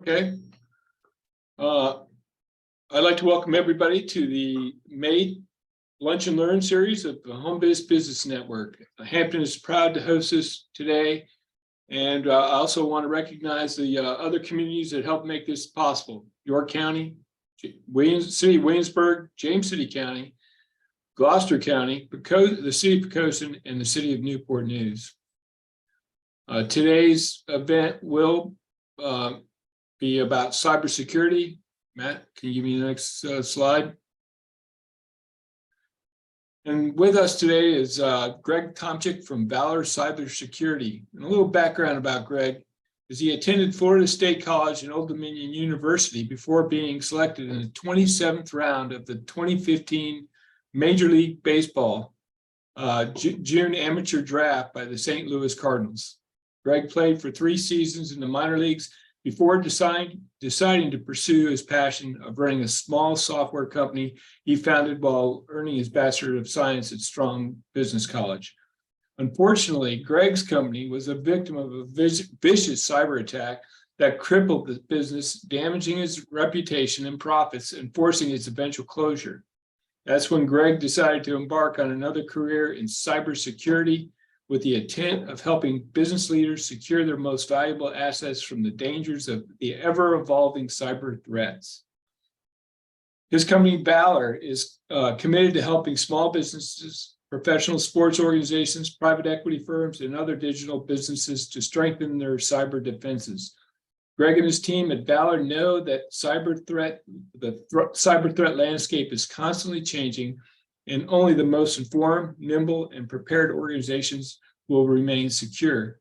Okay. I'd like to welcome everybody to the May Lunch and Learn series of the Home Biz Business Network. Hampton is proud to host this today. And I also want to recognize the other communities that helped make this possible. York County, City of Williamsburg, James City County, Gloucester County, the City of Pocosin, and the City of Newport News. Today's event will be about cybersecurity. Matt, can you give me the next slide? And with us today is Greg Tomchick from Valor Cybersecurity. And a little background about Greg is he attended Florida State College and Old Dominion University before being selected in the 27th round of the 2015 Major League Baseball June amateur draft by the St. Louis Cardinals. Greg played for 3 seasons in the minor leagues before deciding to pursue his passion of running a small software company he founded while earning his Bachelor of Science at Strong Business College. Unfortunately, Greg's company was a victim of a vicious cyber attack that crippled the business, damaging its reputation and profits and forcing its eventual closure. That's when Greg decided to embark on another career in cybersecurity, with the intent of helping business leaders secure their most valuable assets from the dangers of the ever-evolving cyber threats. His company, Valor, is committed to helping small businesses, professional sports organizations, private equity firms, and other digital businesses to strengthen their cyber defenses. Greg and his team at Valor know that the cyber threat landscape is constantly changing, and only the most informed, nimble, and prepared organizations will remain secure.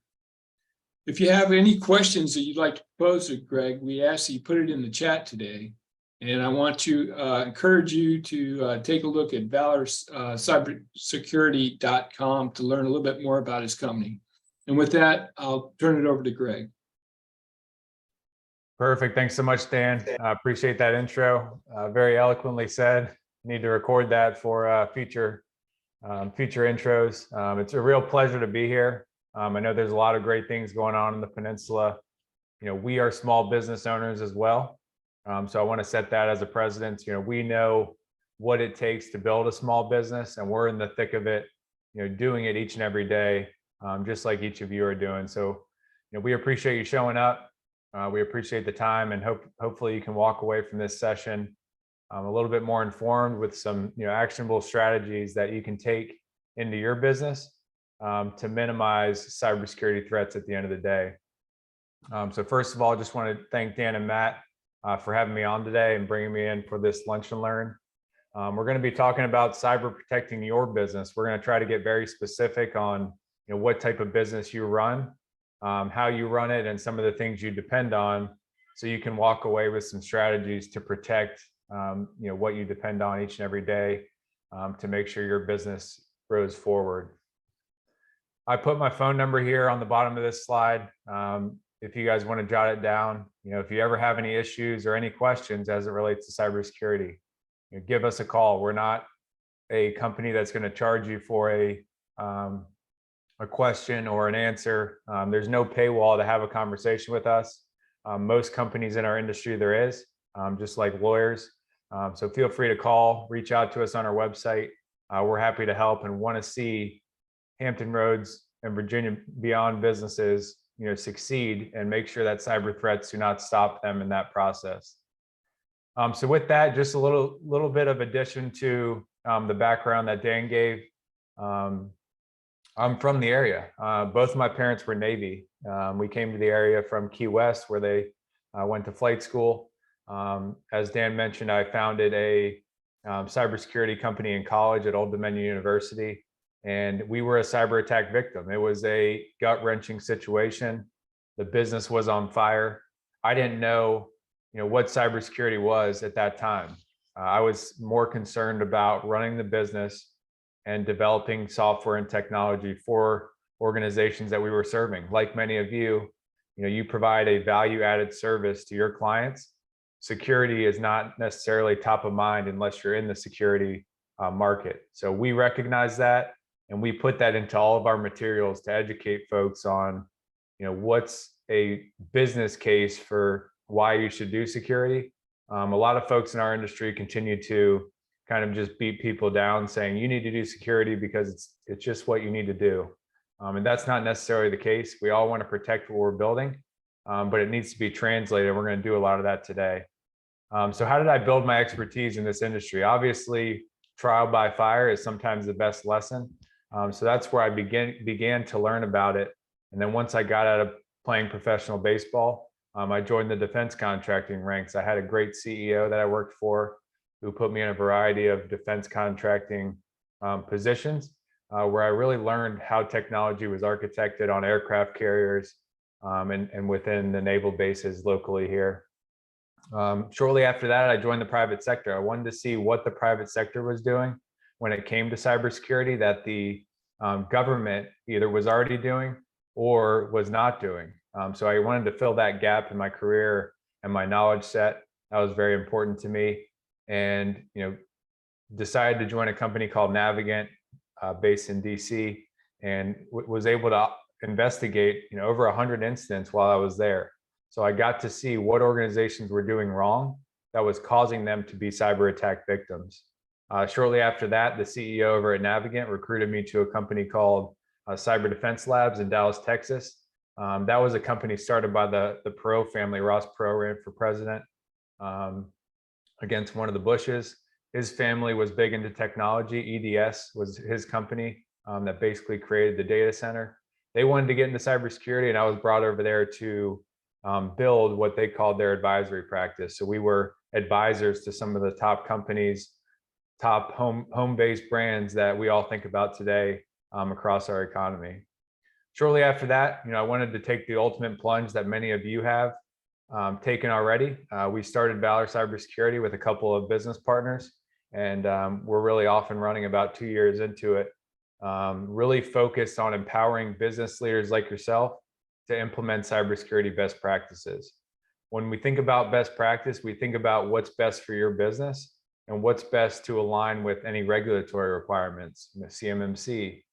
If you have any questions that you'd like to pose to Greg, we ask that you put it in the chat today. And I want to encourage you to take a look at valorcybersecurity.com to learn a little bit more about his company. And with that, I'll turn it over to Greg. Perfect. Thanks so much, Dan. I appreciate that intro. Very eloquently said. Need to record that for future intros. It's a real pleasure to be here. I know there's a lot of great things going on in the peninsula. You know, we are small business owners as well. So I want to set that as a precedent. You know, we know what it takes to build a small business, and we're in the thick of it, you know, doing it each and every day, just like each of you are doing. So, you know, we appreciate you showing up. We appreciate the time, and hopefully you can walk away from this session a little bit more informed with some, you know, actionable strategies that you can take into your business to minimize cybersecurity threats at the end of the day. So first of all, I just want to thank Dan and Matt for having me on today and bringing me in for this lunch and learn. We're going to be talking about cyber protecting your business. We're going to try to get very specific on, you know, what type of business you run, how you run it, and some of the things you depend on, so you can walk away with some strategies to protect you know, what you depend on each and every day to make sure your business grows forward. I put my phone number here on the bottom of this slide. If you guys want to jot it down, you know, if you ever have any issues or any questions as it relates to cybersecurity, you know, give us a call. We're not a company that's going to charge you for a question or an answer. There's no paywall to have a conversation with us. Most companies in our industry there is, just like lawyers. So feel free to call, reach out to us on our website. We're happy to help and want to see Hampton Roads and Virginia Beyond businesses, you know, succeed and make sure that cyber threats do not stop them in that process. So with that, just a little bit of addition to the background that Dan gave. I'm from the area. Both of my parents were Navy. We came to the area from Key West, where they went to flight school. As Dan mentioned, I founded a cybersecurity company in college at Old Dominion University, and we were a cyber attack victim. It was a gut-wrenching situation. The business was on fire. I didn't know, you know, what cybersecurity was at that time. I was more concerned about running the business and developing software and technology for organizations that we were serving. Like many of you, you know, you provide a value-added service to your clients. Security is not necessarily top of mind unless you're in the security market. So we recognize that, and we put that into all of our materials to educate folks on, you know, what's a business case for why you should do security. A lot of folks in our industry continue to kind of just beat people down saying you need to do security because it's just what you need to do. And that's not necessarily the case. We all want to protect what we're building, but it needs to be translated. We're going to do a lot of that today. So how did I build my expertise in this industry? Obviously, trial by fire is sometimes the best lesson. So that's where I began to learn about it. And then once I got out of playing professional baseball, I joined the defense contracting ranks. I had a great CEO that I worked for who put me in a variety of defense contracting positions where I really learned how technology was architected on aircraft carriers and within the naval bases locally here. Shortly after that, I joined the private sector. I wanted to see what the private sector was doing when it came to cybersecurity that the government either was already doing or was not doing. So I wanted to fill that gap in my career and my knowledge set. That was very important to me. And decided to join a company called Navigant, based in DC, and was able to investigate over 100 incidents while I was there. So I got to see what organizations were doing wrong that was causing them to be cyber attack victims. Shortly after that, the CEO over at Navigant recruited me to a company called Cyber Defense Labs in Dallas, Texas. That was a company started by the Perot family. Ross Perot ran for president against one of the Bushes. His family was big into technology. EDS was his company that basically created the data center. They wanted to get into cybersecurity, and I was brought over there to build what they called their advisory practice. So we were advisors to some of the top companies, top home-based brands that we all think about today across our economy. Shortly after that, I wanted to take the ultimate plunge that many of you have taken already. We started Valor Cybersecurity with a couple of business partners, and we're really off and running about 2 years into it. Really focused on empowering business leaders like yourself to implement cybersecurity best practices. When we think about best practice, we think about what's best for your business and what's best to align with any regulatory requirements, CMMC,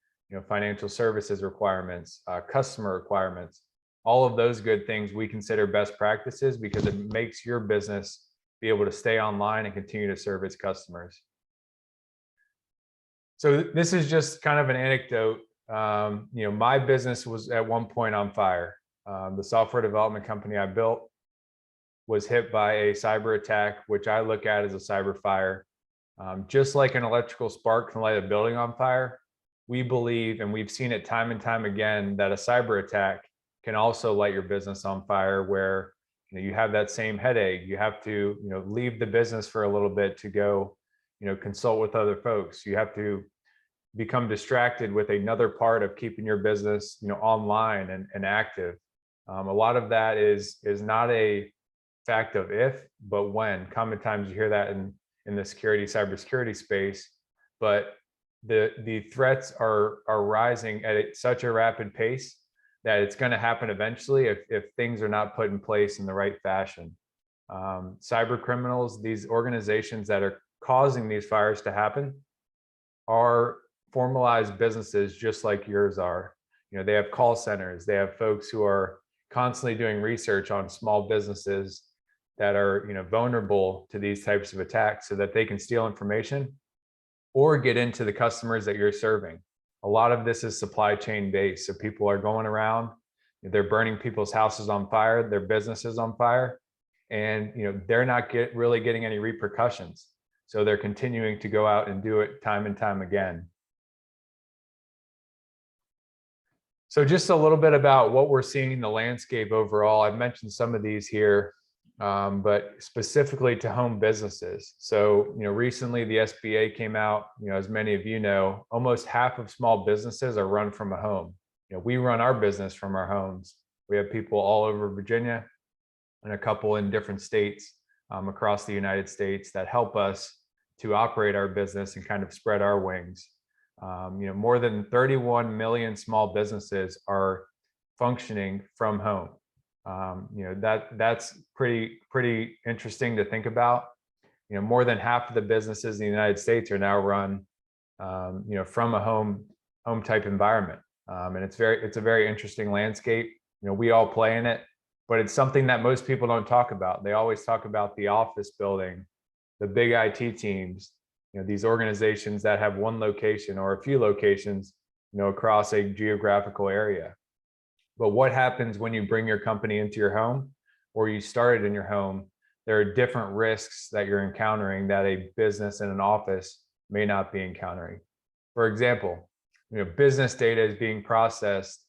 financial services requirements, customer requirements. All of those good things we consider best practices because it makes your business be able to stay online and continue to serve its customers. So this is just kind of an anecdote. My business was at one point on fire. The software development company I built was hit by a cyber attack, which I look at as a cyber fire. Just like an electrical spark can light a building on fire, we believe, and we've seen it time and time again, that a cyber attack can also light your business on fire where you have that same headache. You have to leave the business for a little bit to go consult with other folks. You have to become distracted with another part of keeping your business online and active. A lot of that is not a fact of if, but when. Common times you hear that in the cybersecurity space, but the threats are rising at such a rapid pace that it's going to happen eventually if things are not put in place in the right fashion. Cyber criminals, these organizations that are causing these fires to happen, are formalized businesses just like yours are. They have call centers. They have folks who are constantly doing research on small businesses that are vulnerable to these types of attacks so that they can steal information or get into the customers that you're serving. A lot of this is supply chain based. So people are going around, they're burning people's houses on fire, their businesses on fire, and they're not really getting any repercussions. So they're continuing to go out and do it time and time again. So just a little bit about what we're seeing in the landscape overall. I've mentioned some of these here, but specifically to home businesses. So, recently the SBA came out, as many of you know, almost half of small businesses are run from a home. We run our business from our homes. We have people all over Virginia and a couple in different states across the United States that help us to operate our business and kind of spread our wings. More than 31 million small businesses are functioning from home. That's pretty interesting to think about. More than half of the businesses in the United States are now run, from a home type environment. And it's a very interesting landscape. We all play in it. but it's something that most people don't talk about. They always talk about the office building, the big IT teams, these organizations that have one location or a few locations, across a geographical area. But what happens when you bring your company into your home or you start it in your home? There are different risks that you're encountering that a business in an office may not be encountering. For example, business data is being processed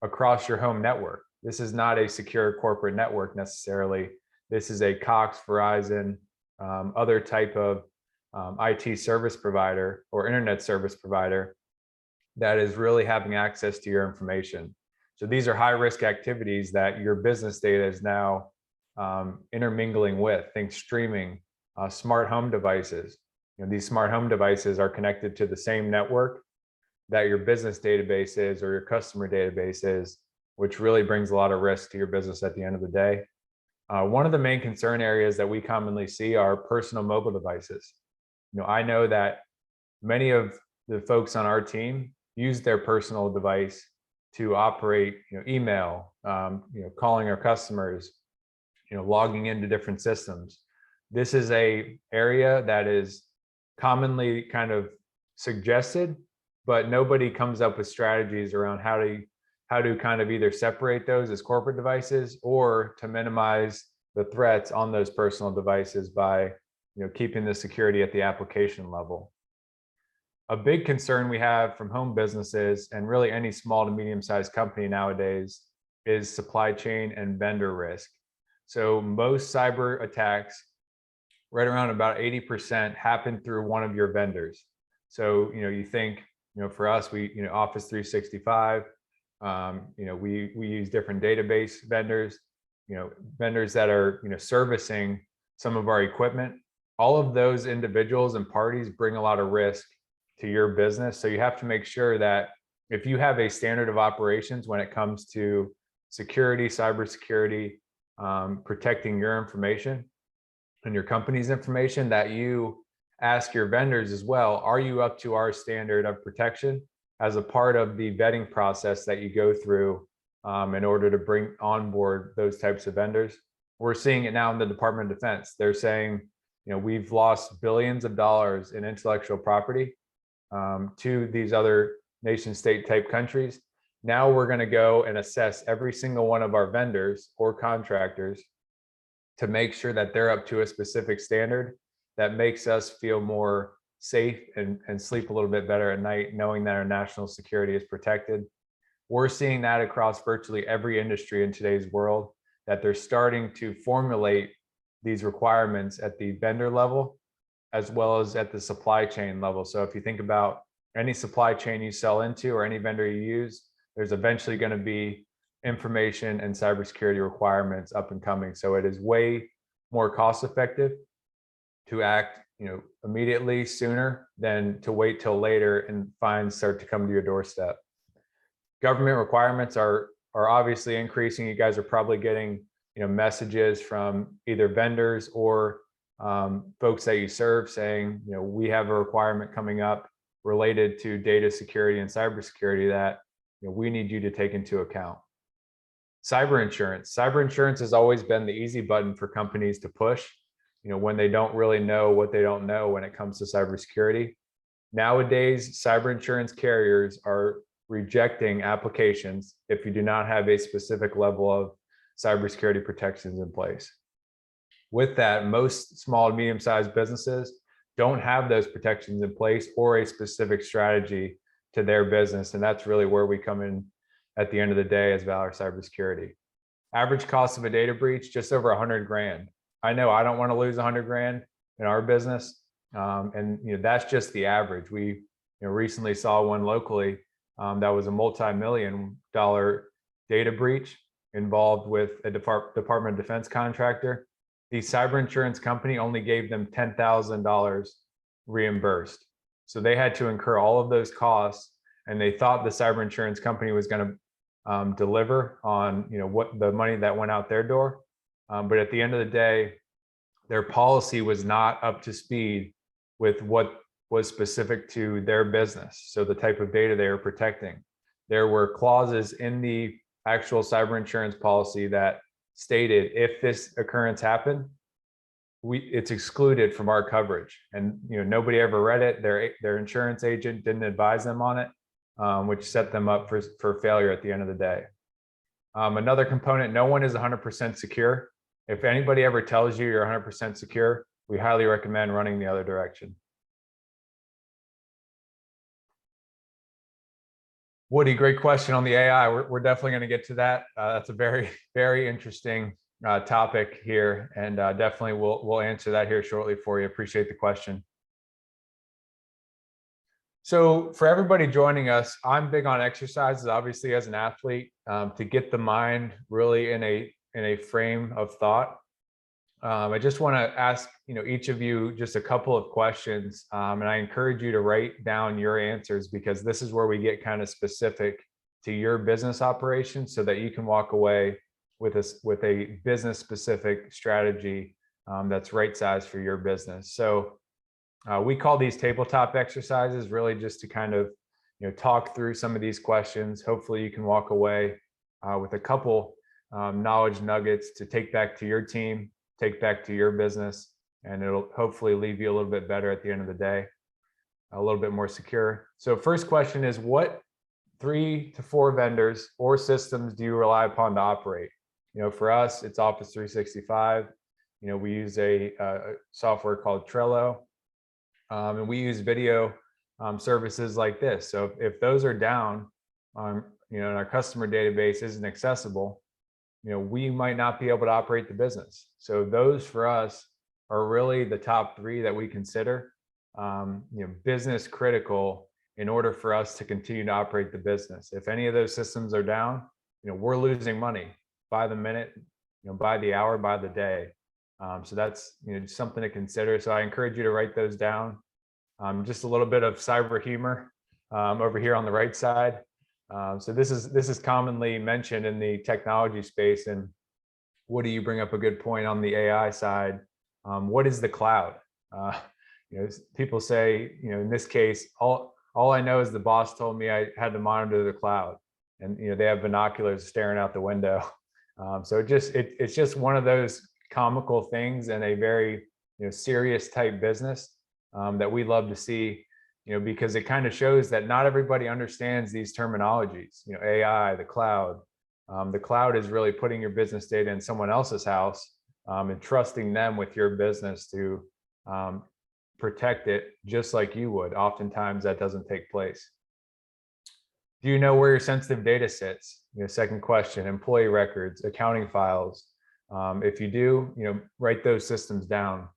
across your home network. This is not a secure corporate network necessarily. This is a Cox, Verizon, other type of IT service provider or internet service provider that is really having access to your information. So these are high risk activities that your business data is now intermingling with. Think streaming, smart home devices. These smart home devices are connected to the same network that your business database is or your customer database is, which really brings a lot of risk to your business at the end of the day. One of the main concern areas that we commonly see are personal mobile devices. I know that many of the folks on our team use their personal device to operate, email, calling our customers, logging into different systems. This is a area that is commonly kind of suggested, but nobody comes up with strategies around how to kind of either separate those as corporate devices or to minimize the threats on those personal devices by keeping the security at the application level. A big concern we have from home businesses and really any small to medium-sized company nowadays is supply chain and vendor risk. So most cyber attacks, right around about 80%, happen through one of your vendors. So you think, for us, we Office 365, we use different database vendors, vendors that are servicing some of our equipment. All of those individuals and parties bring a lot of risk to your business. So you have to make sure that if you have a standard of operations when it comes to security, cybersecurity, protecting your information and your company's information, that you ask your vendors as well, are you up to our standard of protection as a part of the vetting process that you go through in order to bring on board those types of vendors? We're seeing it now in the Department of Defense. They're saying, we've lost billions of dollars in intellectual property to these other nation state type countries. Now we're going to go and assess every single one of our vendors or contractors to make sure that they're up to a specific standard that makes us feel more safe and sleep a little bit better at night, knowing that our national security is protected. We're seeing that across virtually every industry in today's world, that they're starting to formulate these requirements at the vendor level as well as at the supply chain level. So if you think about any supply chain you sell into or any vendor you use, there's eventually going to be information and cybersecurity requirements up and coming. So it is way more cost effective to act, immediately sooner than to wait till later and fines start to come to your doorstep. Government requirements are obviously increasing. You guys are probably getting, messages from either vendors or folks that you serve saying, we have a requirement coming up related to data security and cybersecurity that we need you to take into account. Cyber insurance. Cyber insurance has always been the easy button for companies to push, when they don't really know what they don't know when it comes to cybersecurity. Nowadays, cyber insurance carriers are rejecting applications if you do not have a specific level of cybersecurity protections in place. With that, most small and medium-sized businesses don't have those protections in place or a specific strategy to their business. And that's really where we come in at the end of the day as Valor Cybersecurity. Average cost of a data breach, just over 100 grand. I know I don't want to lose 100 grand in our business. And that's just the average. We recently saw one locally that was a multi-million-dollar data breach involved with a Department of Defense contractor. The cyber insurance company only gave them $10,000 reimbursed. So they had to incur all of those costs, and they thought the cyber insurance company was going to deliver on what the money that went out their door. But at the end of the day, their policy was not up to speed with what was specific to their business. So the type of data they were protecting. There were clauses in the actual cyber insurance policy that stated, if this occurrence happened, it's excluded from our coverage. And nobody ever read it. Their insurance agent didn't advise them on it, which set them up for failure at the end of the day. Another component, no one is 100% secure. If anybody ever tells you you're 100% secure, we highly recommend running the other direction. Woody, great question on the AI. We're definitely going to get to that. That's a very, very interesting topic here, and definitely we'll answer that here shortly for you. Appreciate the question. So for everybody joining us, I'm big on exercises, obviously, as an athlete, to get the mind really in a frame of thought. I just want to ask each of you just a couple of questions, and I encourage you to write down your answers, because this is where we get kind of specific to your business operation, so that you can walk away with a business specific strategy that's right sized for your business. So we call these tabletop exercises, really just to kind of talk through some of these questions. Hopefully you can walk away with a couple knowledge nuggets to take back to your team, take back to your business, and it'll hopefully leave you a little bit better at the end of the day, a little bit more secure. So first question is, what 3 to 4 vendors or systems do you rely upon to operate? For us, it's Office 365. We use a software called Trello, and we use video services like this. So if those are down, and our customer database isn't accessible, we might not be able to operate the business. So those for us are really the top 3 that we consider business critical in order for us to continue to operate the business. If any of those systems are down, we're losing money by the minute, by the hour, by the day. So that's something to consider. So I encourage you to write those down. Just a little bit of cyber humor over here on the right side. So this is commonly mentioned in the technology space. And Woody, you bring up a good point on the AI side. What is the cloud? People say, in this case, all I know is the boss told me I had to monitor the cloud, and they have binoculars staring out the window. So it's just one of those comical things in a very serious type business that we love to see. Because it kind of shows that not everybody understands these terminologies. AI, the cloud. The cloud is really putting your business data in someone else's house and trusting them with your business to protect it just like you would. Oftentimes that doesn't take place. Do you know where your sensitive data sits? Second question, employee records, accounting files. If you do, write those systems down.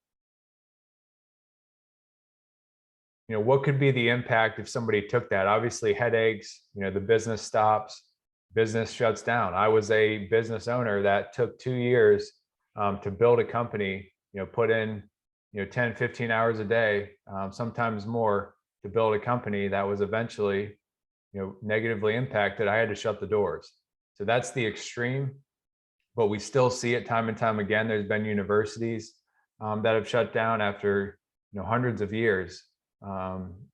What could be the impact if somebody took that? Obviously headaches, the business stops, business shuts down. I was a business owner that took 2 years to build a company, put in 10, 15 hours a day, sometimes more, to build a company that was eventually negatively impacted. I had to shut the doors. So that's the extreme, but we still see it time and time again. There's been universities that have shut down after hundreds of years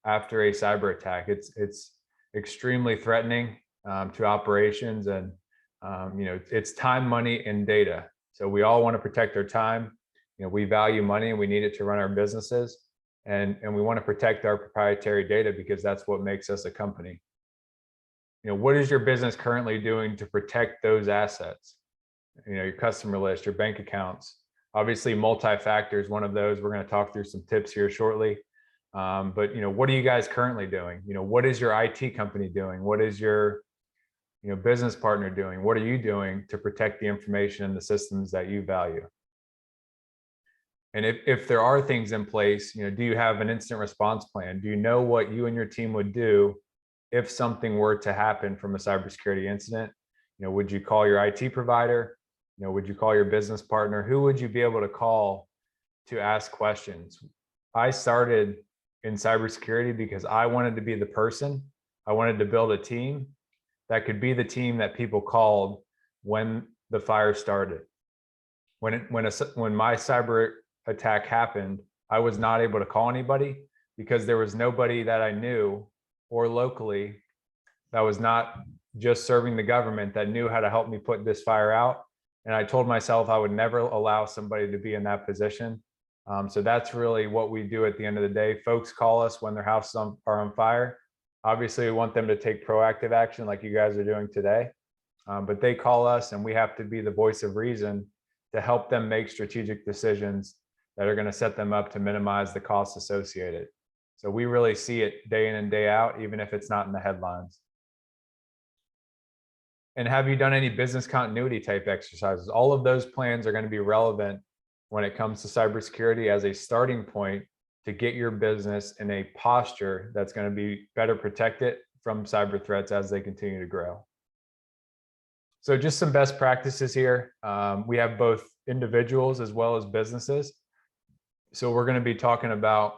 after a cyber attack. It's extremely threatening to operations, and it's time, money, and data. So we all want to protect our time. We value money and we need it to run our businesses, and we want to protect our proprietary data because that's what makes us a company. What is your business currently doing to protect those assets? Your customer list, your bank accounts. Obviously, multi-factor is one of those. We're going to talk through some tips here shortly. But what are you guys currently doing? What is your IT company doing? What is your business partner doing? What are you doing to protect the information and the systems that you value? And if there are things in place, do you have an instant response plan? Do you know what you and your team would do if something were to happen from a cybersecurity incident? Would you call your IT provider? Would you call your business partner? Who would you be able to call to ask questions? I started in cybersecurity because I wanted to be the person. I wanted to build a team that could be the team that people called when the fire started. When my cyber attack happened, I was not able to call anybody because there was nobody that I knew or locally that was not just serving the government that knew how to help me put this fire out. And I told myself I would never allow somebody to be in that position. So that's really what we do at the end of the day. Folks call us when their houses are on fire. Obviously, we want them to take proactive action like you guys are doing today. But they call us and we have to be the voice of reason to help them make strategic decisions that are going to set them up to minimize the costs associated. So we really see it day in and day out, even if it's not in the headlines. And have you done any business continuity type exercises? All of those plans are going to be relevant when it comes to cybersecurity as a starting point to get your business in a posture that's going to be better protected from cyber threats as they continue to grow. So just some best practices here. We have both individuals as well as businesses. So we're going to be talking about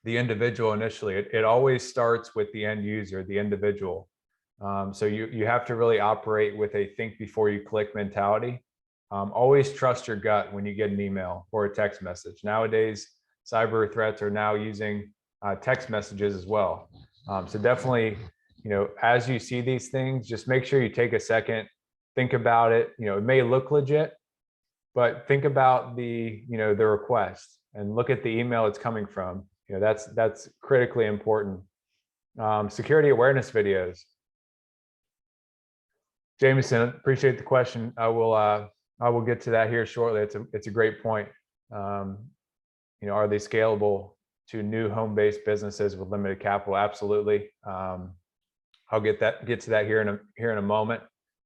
the individual initially. It always starts with the end user, the individual. So you have to really operate with a think before you click mentality. Always trust your gut when you get an email or a text message. Nowadays, cyber threats are now using text messages as well. So definitely, as you see these things, just make sure you take a second, think about it. It may look legit, but think about the request and look at the email it's coming from. That's critically important. Security awareness videos. Jameson, appreciate the question. I will get to that here shortly. It's a great point. Are they scalable to new home-based businesses with limited capital? Absolutely. I'll get to that here in a moment.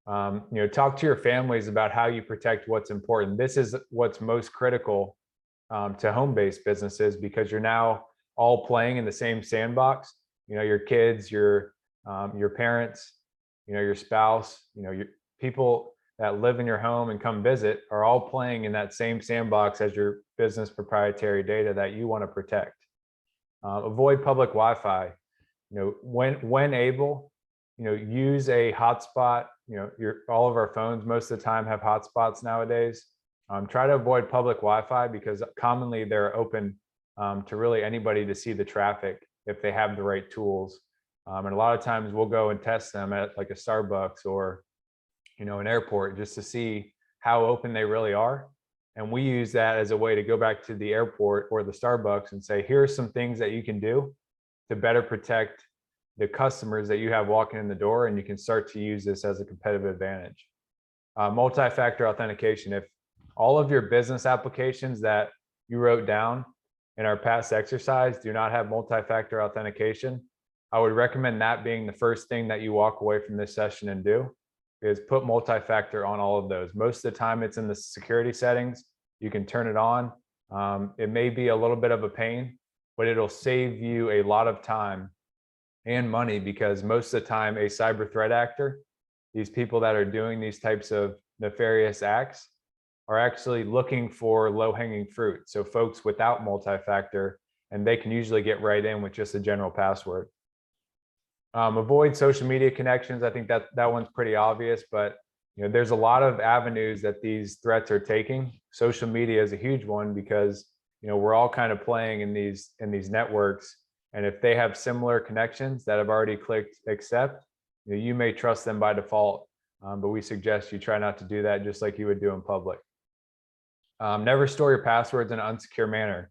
Talk to your families about how you protect what's important. This is what's most critical to home-based businesses, because you're now all playing in the same sandbox. Your kids, your parents, your spouse, your people that live in your home and come visit are all playing in that same sandbox as your business proprietary data that you want to protect. Avoid public Wi-Fi. When able, use a hotspot. All of our phones most of the time have hotspots nowadays. Try to avoid public Wi-Fi because commonly they're open to really anybody to see the traffic if they have the right tools. And a lot of times we'll go and test them at like a Starbucks or, an airport just to see how open they really are. And we use that as a way to go back to the airport or the Starbucks and say, here are some things that you can do to better protect the customers that you have walking in the door. And you can start to use this as a competitive advantage. Multi-factor authentication. If all of your business applications that you wrote down in our past exercise do not have multi-factor authentication, I would recommend that being the first thing that you walk away from this session and do, is put multi-factor on all of those. Most of the time it's in the security settings. You can turn it on. It may be a little bit of a pain, but it'll save you a lot of time and money, because most of the time a cyber threat actor, these people that are doing these types of nefarious acts, are actually looking for low-hanging fruit. So folks without multi-factor, and they can usually get right in with just a general password. Avoid social media connections. I think that one's pretty obvious, but there's a lot of avenues that these threats are taking. Social media is a huge one because we're all kind of playing in these networks, and if they have similar connections that have already clicked accept, you may trust them by default, but we suggest you try not to do that, just like you would do in public. Never store your passwords in an unsecure manner.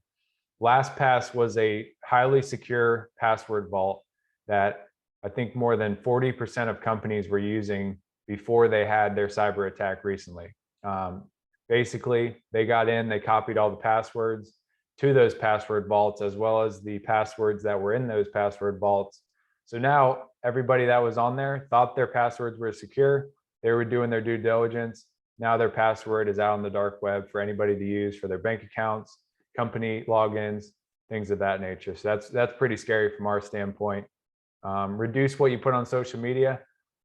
LastPass was a highly secure password vault that I think more than 40% of companies were using before they had their cyber attack recently. Basically, they got in, they copied all the passwords to those password vaults, as well as the passwords that were in those password vaults. So now everybody that was on there thought their passwords were secure. They were doing their due diligence. Now their password is out on the dark web for anybody to use for their bank accounts, company logins, things of that nature. So that's pretty scary from our standpoint. Reduce what you put on social media.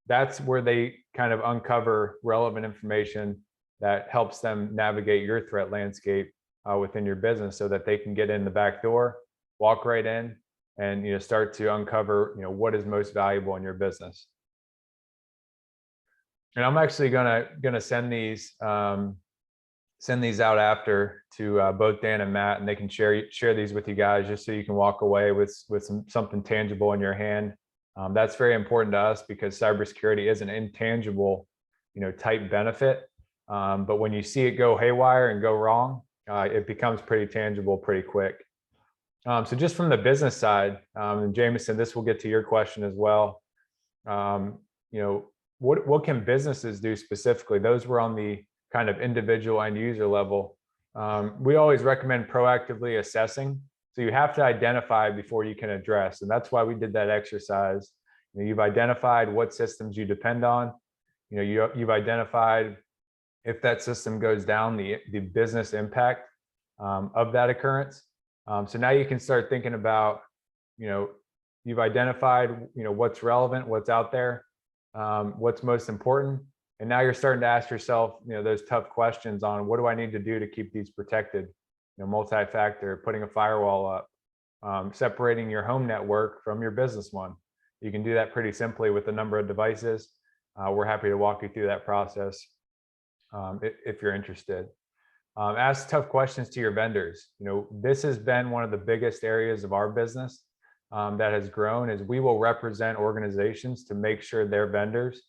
That's where they kind of uncover relevant information that helps them navigate your threat landscape within your business, so that they can get in the back door, walk right in, and start to uncover what is most valuable in your business. And I'm actually gonna send these out after to both Dan and Matt, and they can share these with you guys, just so you can walk away with something tangible in your hand. That's very important to us, because cybersecurity is an intangible type benefit But when you see it go haywire and go wrong, it becomes pretty tangible pretty quick. So just from the business side, and Jameson, this will get to your question as well. You know, what can businesses do specifically? Those were on the kind of individual end user level. We always recommend proactively assessing. So you have to identify before you can address. And that's why we did that exercise. You know, you've identified what systems you depend on. You know, you've identified if that system goes down, the business impact of that occurrence. So now you can start thinking about, you know, you've identified, you know, what's relevant, what's out there, what's most important. And now you're starting to ask yourself, you know, those tough questions on what do I need to do to keep these protected? You know, multi-factor, putting a firewall up, separating your home network from your business one. You can do that pretty simply with a number of devices. We're happy to walk you through that process if you're interested. Ask tough questions to your vendors. You know, this has been one of the biggest areas of our business that has grown, is we will represent organizations to make sure their vendors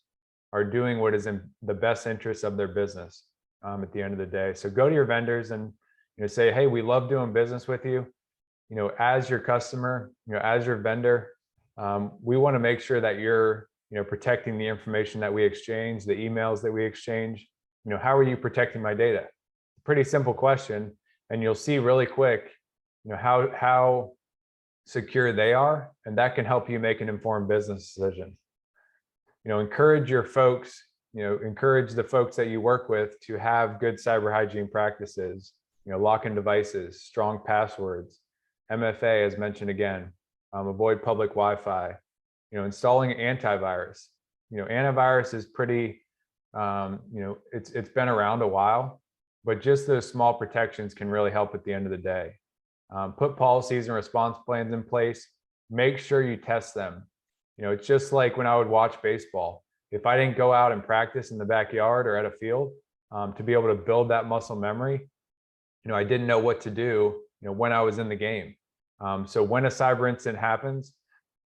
are doing what is in the best interest of their business at the end of the day. So go to your vendors and, you know, say, hey, we love doing business with you. You know, as your customer, you know, as your vendor, we want to make sure that you're, you know, protecting the information that we exchange, the emails that we exchange. You know, how are you protecting my data? Pretty simple question, and you'll see really quick, you know, how secure they are, and that can help you make an informed business decision. You know, encourage your folks, you know, encourage the folks that you work with to have good cyber hygiene practices. You know, lock-in devices, strong passwords, MFA, as mentioned again, avoid public Wi-Fi. You know, installing antivirus. You know, antivirus is pretty, you know, it's been around a while, but just those small protections can really help at the end of the day. Put policies and response plans in place. Make sure you test them. You know, it's just like when I would watch baseball. If I didn't go out and practice in the backyard or at a field to be able to build that muscle memory, you know, I didn't know what to do, you know, when I was in the game. So when a cyber incident happens,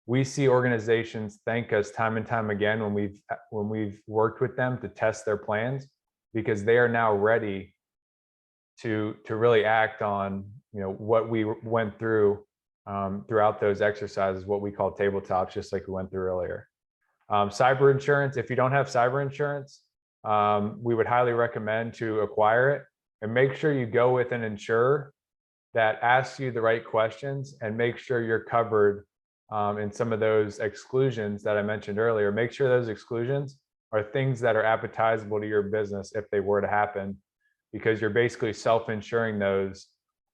we see organizations thank us time and time again when we've worked with them to test their plans, because they are now ready to really act on, you know, what we went through throughout those exercises, what we call tabletops, just like we went through earlier. Cyber insurance, if you don't have cyber insurance, we would highly recommend to acquire it, and make sure you go with an insurer that asks you the right questions, and make sure you're covered in some of those exclusions that I mentioned earlier. Make sure those exclusions are things that are appetizable to your business if they were to happen, because you're basically self-insuring those,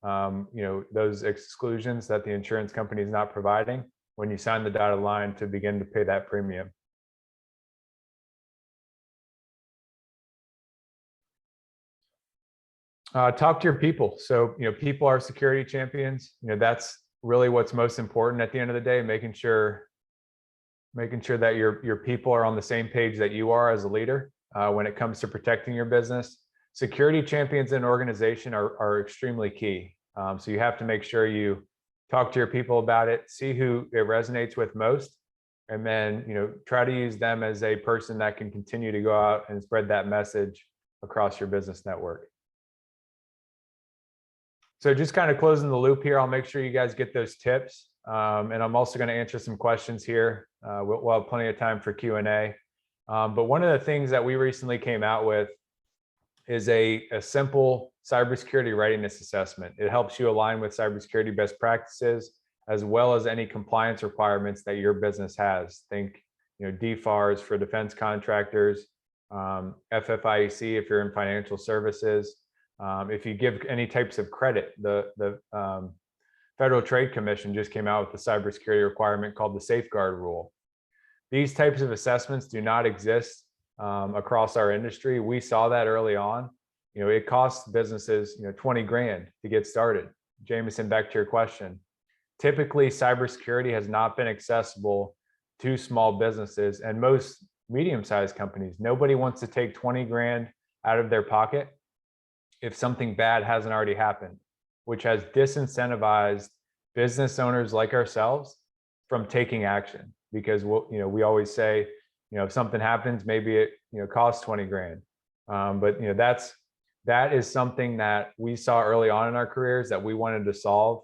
you know, those exclusions that the insurance company is not providing when you sign the dotted line to begin to pay that premium. Talk to your people. So, you know, people are security champions. You know, that's really what's most important at the end of the day, making sure that your people are on the same page that you are as a leader when it comes to protecting your business. Security champions in an organization are extremely key. So you have to make sure you talk to your people about it, see who it resonates with most, and then, you know, try to use them as a person that can continue to go out and spread that message across your business network. So just kind of closing the loop here, I'll make sure you guys get those tips. And I'm also going to answer some questions here. We'll have plenty of time for Q&A. But one of the things that we recently came out with is a simple cybersecurity readiness assessment. It helps you align with cybersecurity best practices, as well as any compliance requirements that your business has. Think, you know, DFARS for defense contractors, FFIEC if you're in financial services. If you give any types of credit, the Federal Trade Commission just came out with a cybersecurity requirement called the Safeguard Rule. These types of assessments do not exist across our industry. We saw that early on. You know, it costs businesses, you know, 20 grand to get started. Jameson, back to your question. Typically, cybersecurity has not been accessible to small businesses and most medium-sized companies. Nobody wants to take 20 grand out of their pocket if something bad hasn't already happened, which has disincentivized business owners like ourselves from taking action. Because we'll, you know, we always say, you know, if something happens, maybe it, you know, costs 20 grand. But that is something that we saw early on in our careers that we wanted to solve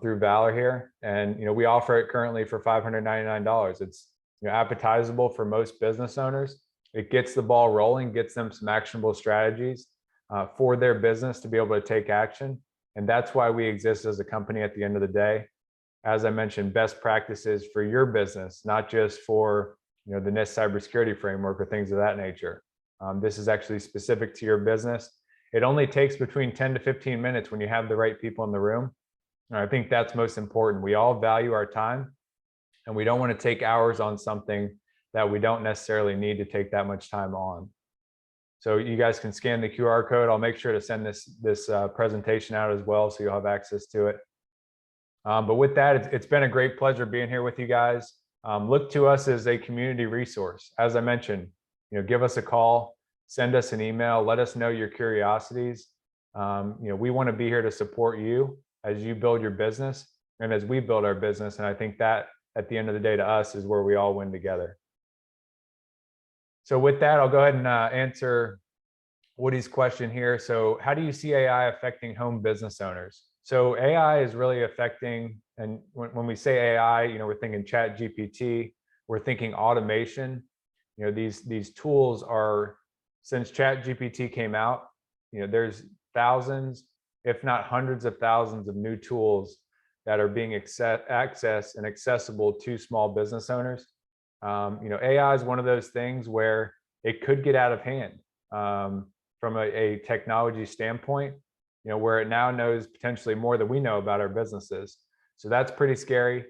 through Valor here. And we offer it currently for $599. It's appetizable for most business owners. It gets the ball rolling, gets them some actionable strategies for their business to be able to take action. And that's why we exist as a company at the end of the day. As I mentioned, best practices for your business, not just for the NIST cybersecurity framework or things of that nature. This is actually specific to your business. It only takes between 10 to 15 minutes when you have the right people in the room. And I think that's most important. We all value our time, and we don't want to take hours on something that we don't necessarily need to take that much time on. So you guys can scan the QR code. I'll make sure to send this presentation out as well, so you'll have access to it. But with that, it's been a great pleasure being here with you guys. Look to us as a community resource. As I mentioned, give us a call, send us an email, let us know your curiosities. We want to be here to support you as you build your business and as we build our business. And I think that at the end of the day, to us, is where we all win together. So with that, I'll go ahead and answer Woody's question here. So how do you see AI affecting home business owners? So AI is really affecting, and when we say AI, we're thinking Chat GPT, we're thinking automation. These tools are, since Chat GPT came out, there's thousands, if not hundreds of thousands of new tools that are being accessed and accessible to small business owners. AI is one of those things where it could get out of hand from a technology standpoint, where it now knows potentially more than we know about our businesses. So that's pretty scary.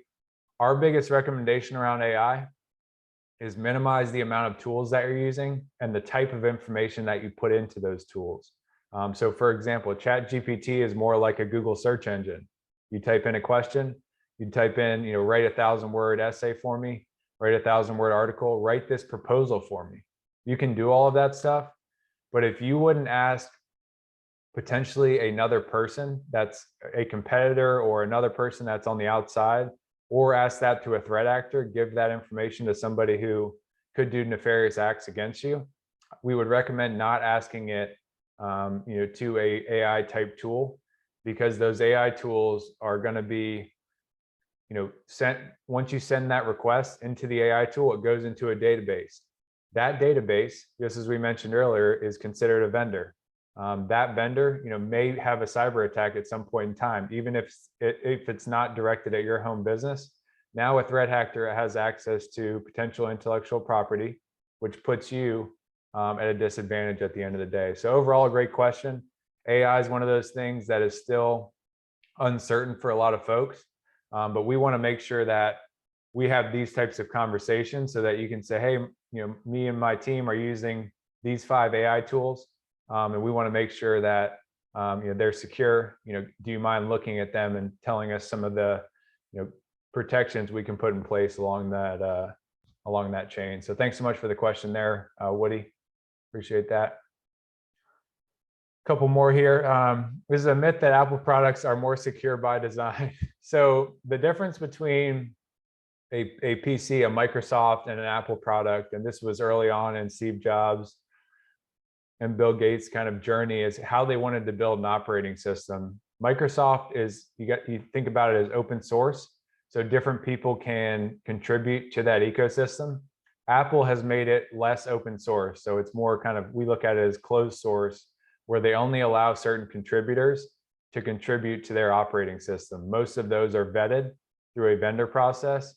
Our biggest recommendation around AI is minimize the amount of tools that you're using and the type of information that you put into those tools. So for example, Chat GPT is more like a Google search engine. You type in a question, you type in, write 1,000-word essay for me, write a 1,000-word article, write this proposal for me. You can do all of that stuff, but if you wouldn't ask potentially another person that's a competitor or another person that's on the outside, or ask that to a threat actor, give that information to somebody who could do nefarious acts against you, we would recommend not asking it to a AI type tool, because those AI tools are going to be sent. Once you send that request into the AI tool, it goes into a database. That database, just as we mentioned earlier, is considered a vendor. That vendor may have a cyber attack at some point in time, even if it's not directed at your home business. Now a threat actor has access to potential intellectual property, which puts you at a disadvantage at the end of the day. So overall, a great question. AI is one of those things that is still uncertain for a lot of folks, but we want to make sure that we have these types of conversations so that you can say, hey, me and my team are using these 5 AI tools, and we want to make sure that they're secure. Do you mind looking at them and telling us some of the protections we can put in place along that chain? So thanks so much for the question there, Woody. Appreciate that. Couple more here. This is a myth that Apple products are more secure by design. So the difference between a PC, a Microsoft, and an Apple product, and this was early on in Steve Jobs and Bill Gates' kind of journey, is how they wanted to build an operating system. Microsoft is, you think about it as open source, so different people can contribute to that ecosystem. Apple has made it less open source, so it's more kind of, we look at it as closed source, where they only allow certain contributors to contribute to their operating system. Most of those are vetted through a vendor process.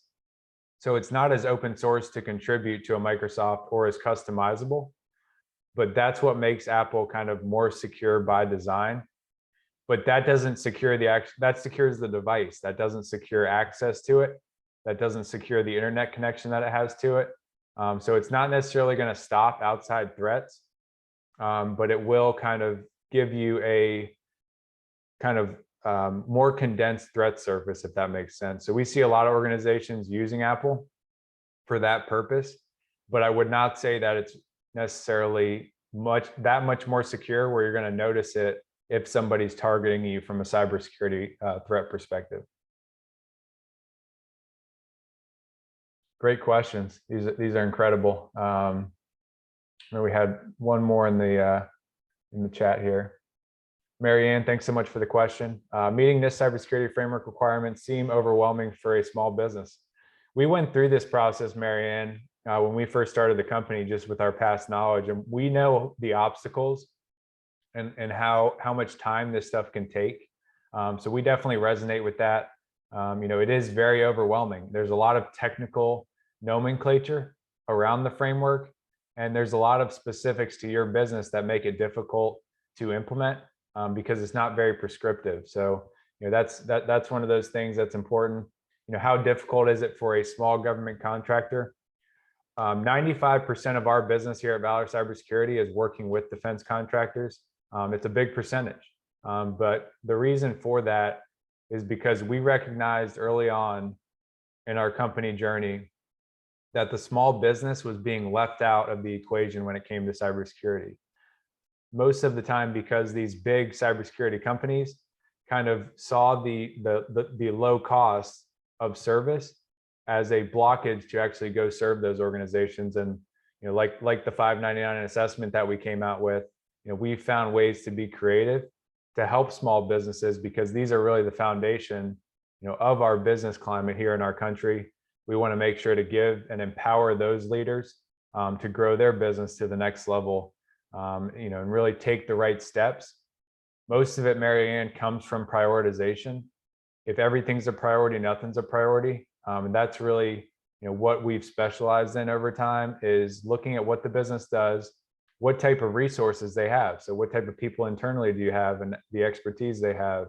So it's not as open source to contribute to a Microsoft or as customizable, but that's what makes Apple kind of more secure by design. But that doesn't secure that secures the device. That doesn't secure access to it. That doesn't secure the internet connection that it has to it. So it's not necessarily going to stop outside threats, but it will kind of give you a kind of more condensed threat surface, if that makes sense. So we see a lot of organizations using Apple for that purpose, but I would not say that it's necessarily that much more secure where you're going to notice it if somebody's targeting you from a cybersecurity threat perspective. Great questions. These are incredible. And we had one more in the chat here. Mary Ann, thanks so much for the question. Meeting NIST cybersecurity framework requirements seem overwhelming for a small business. We went through this process, Mary Ann, when we first started the company, just with our past knowledge, and we know the obstacles and how much time this stuff can take. So we definitely resonate with that. It is very overwhelming. There's a lot of technical nomenclature around the framework, and there's a lot of specifics to your business that make it difficult to implement because it's not very prescriptive. So that's one of those things that's important. How difficult is it for a small government contractor? 95% of our business here at Valor Cybersecurity is working with defense contractors. It's a big percentage, but the reason for that is because we recognized early on in our company journey that the small business was being left out of the equation when it came to cybersecurity. Most of the time, because these big cybersecurity companies kind of saw the low cost of service as a blockage to actually go serve those organizations. And like the $5.99 assessment that we came out with, we found ways to be creative to help small businesses, because these are really the foundation of our business climate here in our country. We want to make sure to give and empower those leaders to grow their business to the next level, and really take the right steps. Most of it, Mary Ann, comes from prioritization. If everything's a priority, nothing's a priority. And that's really what we've specialized in over time, is looking at what the business does, what type of resources they have. So what type of people internally do you have, and the expertise they have,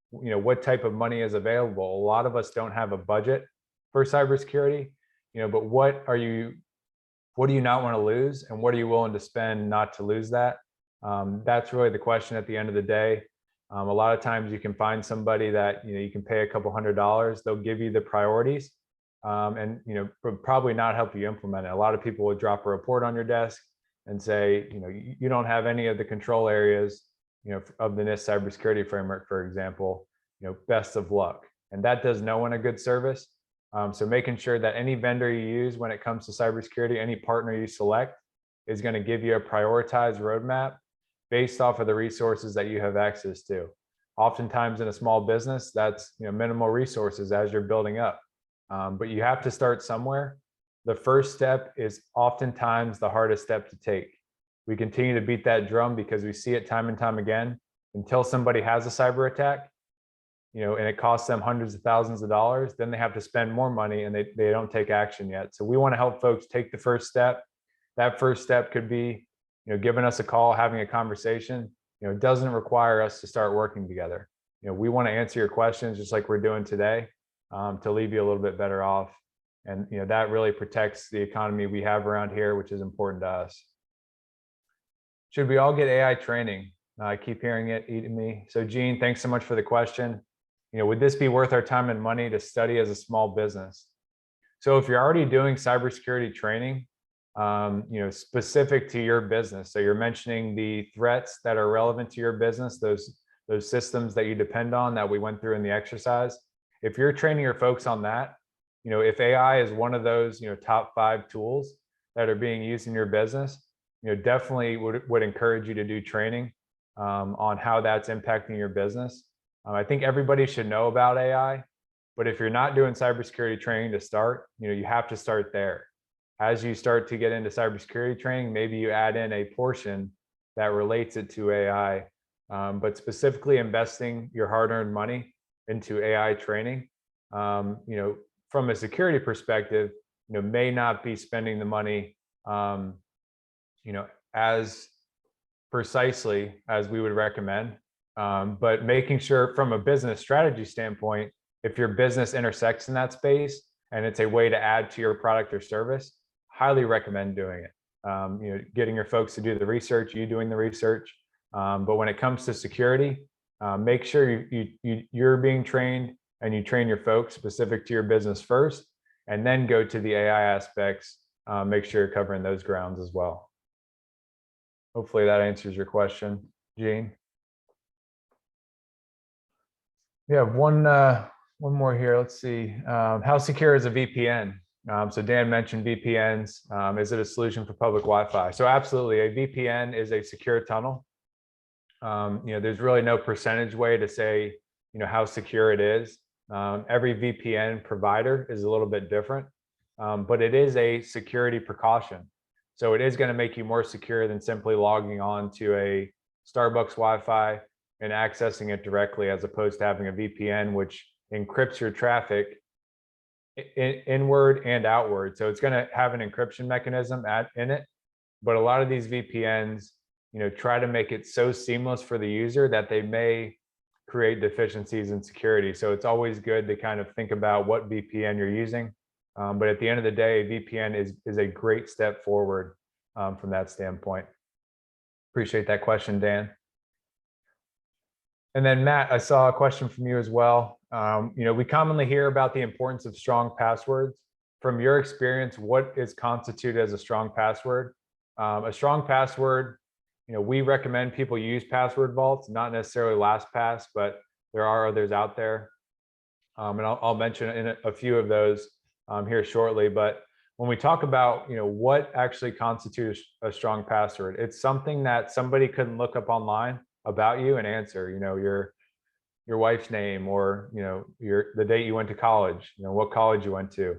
what type of money is available. A lot of us don't have a budget for cybersecurity, but what do you not want to lose, and what are you willing to spend not to lose that? That's really the question at the end of the day. A lot of times you can find somebody that you can pay a couple $100. They'll give you the priorities, and probably not help you implement it. A lot of people will drop a report on your desk and say, you don't have any of the control areas, of the NIST cybersecurity framework, for example. Best of luck. And that does no one a good service. So making sure that any vendor you use when it comes to cybersecurity, any partner you select, is going to give you a prioritized roadmap based off of the resources that you have access to. Oftentimes in a small business, that's minimal resources as you're building up. But you have to start somewhere. The first step is oftentimes the hardest step to take. We continue to beat that drum because we see it time and time again. Until somebody has a cyber attack, and it costs them hundreds of thousands of dollars, then they have to spend more money and they don't take action yet. So we want to help folks take the first step. That first step could be, giving us a call, having a conversation. It doesn't require us to start working together. We want to answer your questions just like we're doing today, to leave you a little bit better off. And that really protects the economy we have around here, which is important to us. Should we all get AI training? I keep hearing it eating me. So Gene, thanks so much for the question. Would this be worth our time and money to study as a small business? So if you're already doing cybersecurity training, specific to your business, so you're mentioning the threats that are relevant to your business, those systems that you depend on that we went through in the exercise. If you're training your folks on that, if AI is one of those, top 5 tools that are being used in your business, definitely would encourage you to do training on how that's impacting your business. I think everybody should know about AI, but if you're not doing cybersecurity training to start, you have to start there. As you start to get into cybersecurity training, maybe you add in a portion that relates it to AI, but specifically investing your hard-earned money into AI training, from a security perspective, may not be spending the money, as precisely as we would recommend. But making sure from a business strategy standpoint, if your business intersects in that space and it's a way to add to your product or service, highly recommend doing it. Getting your folks to do the research, you doing the research. But when it comes to security, make sure you're being trained and you train your folks specific to your business first, and then go to the AI aspects. Make sure you're covering those grounds as well. Hopefully that answers your question, Gene. We have one more here. Let's see. How secure is a VPN? So Dan mentioned VPNs. Is it a solution for public Wi-Fi? So absolutely, a VPN is a secure tunnel. There's really no percentage way to say, how secure it is. Every VPN provider is a little bit different, but it is a security precaution. So it is going to make you more secure than simply logging on to a Starbucks Wi-Fi and accessing it directly, as opposed to having a VPN, which encrypts your traffic inward and outward. So it's going to have an encryption mechanism in it, but a lot of these VPNs, try to make it so seamless for the user that they may create deficiencies in security. So it's always good to kind of think about what VPN you're using. But at the end of the day, VPN is a great step forward from that standpoint. Appreciate that question, Dan. And then Matt, I saw a question from you as well. We commonly hear about the importance of strong passwords. From your experience, what is constituted as a strong password? A strong password, we recommend people use password vaults, not necessarily LastPass, but there are others out there. And I'll mention in a few of those here shortly. But when we talk about, what actually constitutes a strong password, it's something that somebody couldn't look up online about you and answer, your wife's name, or, the date you went to college, what college you went to.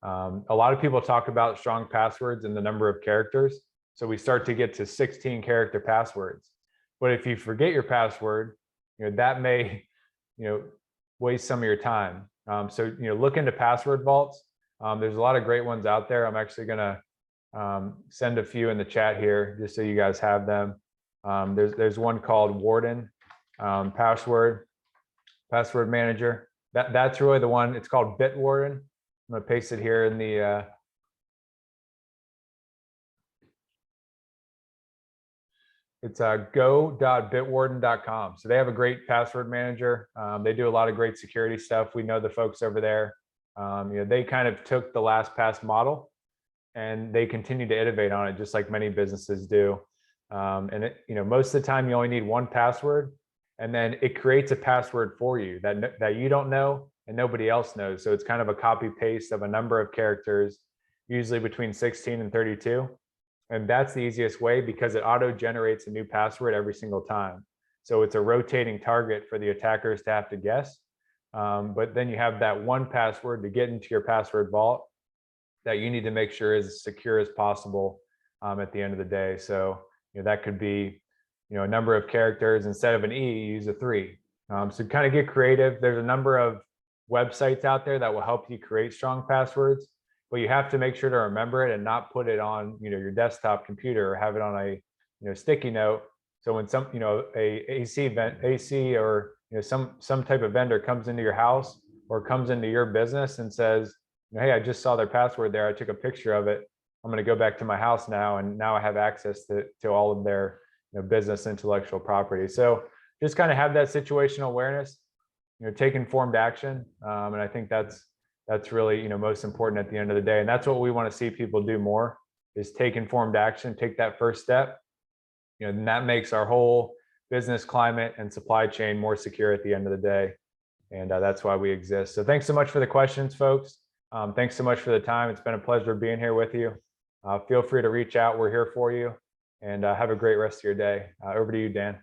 A lot of people talk about strong passwords and the number of characters. So we start to get to 16 character passwords. But if you forget your password, that may, waste some of your time. So, look into password vaults. There's a lot of great ones out there. I'm actually going to send a few in the chat here, just so you guys have them. There's one called Warden Password Manager. That's really the one. It's called Bitwarden. I'm going to paste it here in the it's go.bitwarden.com. So they have a great password manager. They do a lot of great security stuff. We know the folks over there. They kind of took the LastPass model and they continue to innovate on it, just like many businesses do. And most of the time you only need one password, and then it creates a password for you that you don't know and nobody else knows. So it's kind of a copy paste of a number of characters, usually between 16 and 32. And that's the easiest way, because it auto generates a new password every single time. So it's a rotating target for the attackers to have to guess. But then you have that one password to get into your password vault that you need to make sure is as secure as possible at the end of the day. So that could be a number of characters. Instead of an E, you use a 3. So kind of get creative. There's a number of websites out there that will help you create strong passwords, but you have to make sure to remember it and not put it on your desktop computer, or have it on a sticky note. So when some a AC or some type of vendor comes into your house or comes into your business and says, hey, I just saw their password there, I took a picture of it, I'm going to go back to my house now, and now I have access to all of their business intellectual property. So just kind of have that situational awareness, take informed action, and I think that's really most important at the end of the day. And that's what we want to see people do more, is take informed action, take that first step. And that makes our whole business climate and supply chain more secure at the end of the day. And that's why we exist. So thanks so much for the questions, folks. Thanks so much for the time. It's been a pleasure being here with you. Feel free to reach out. We're here for you. And have a great rest of your day. Over to you, Dan.